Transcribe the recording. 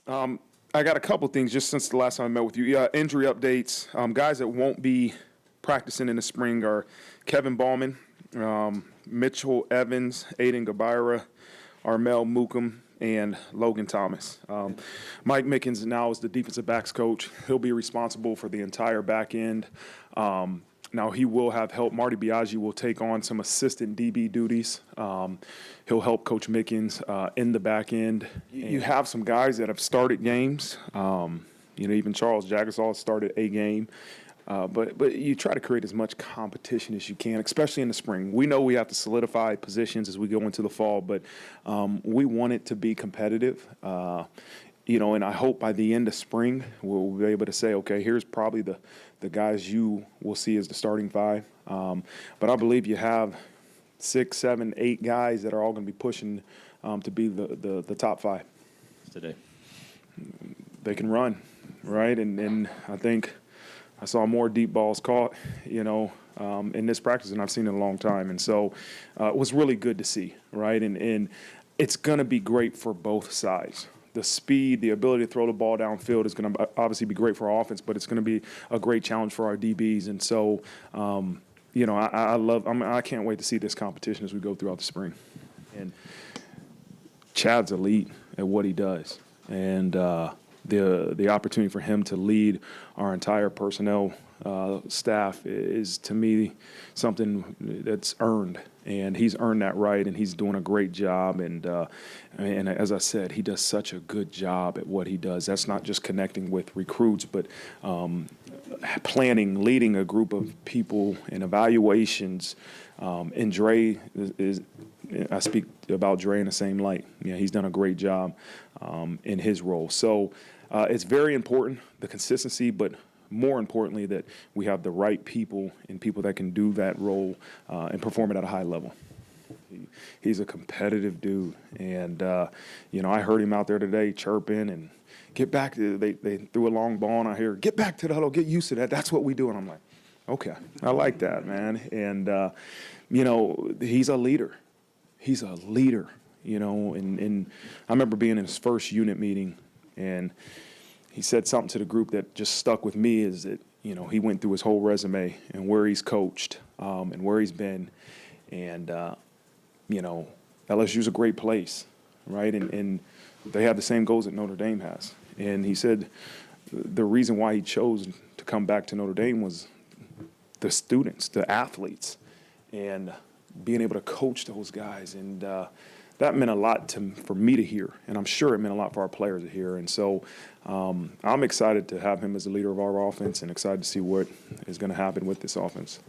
I got a couple things just since the last time I met with you. Yeah, injury updates. Guys that won't be practicing in the spring are Kevin Ballman, Mitchell Evans, Aiden Gabira, Armel Mookum, and Logan Thomas. Mike Mickens now is the defensive backs coach. He'll be responsible for the entire back end. Now he will have help. Marty Biaggi will take on some assistant DB duties. He'll help Coach Mickens in the back end. You have some guys that have started games. Even Charles Jagasaw started a game. But you try to create as much competition as you can, especially in the spring. We know we have to solidify positions as we go into the fall, but we want it to be competitive. And I hope by the end of spring we'll be able to say, okay, here's probably the guys you will see as the starting five. But I believe you have 6, 7, 8 guys that are all going to be pushing to be the top 5 today. They can run, right? And I think I saw more deep balls caught, in this practice than I've seen in a long time. And so it was really good to see, right? And it's going to be great for both sides. The speed, the ability to throw the ball downfield is going to obviously be great for our offense, but it's going to be a great challenge for our DBs. And so, I can't wait to see this competition as we go throughout the spring. And Chad's elite at what he does. And the opportunity for him to lead our entire personnel staff is, to me, something that's earned. And he's earned that right, and he's doing a great job. And as I said, he does such a good job at what he does. That's not just connecting with recruits, but planning, leading a group of people in evaluations. And Dre I speak about Dre in the same light. Yeah, he's done a great job in his role. So it's very important, the consistency, but more importantly, that we have the right people and people that can do that role and perform it at a high level. He's a competitive dude. And, I heard him out there today chirping and get back to, they threw a long ball and I hear, get back to the huddle, get used to that. That's what we do. And I'm like, okay, I like that, man. And, he's a leader. He's a leader, and I remember being in his first unit meeting, and he said something to the group that just stuck with me is that, he went through his whole resume and where he's coached and where he's been. And, LSU's a great place, right? And they have the same goals that Notre Dame has. And he said the reason why he chose to come back to Notre Dame was the students, the athletes, and being able to coach those guys. And that meant a lot for me to hear, and I'm sure it meant a lot for our players to hear. And so I'm excited to have him as the leader of our offense and excited to see what is going to happen with this offense.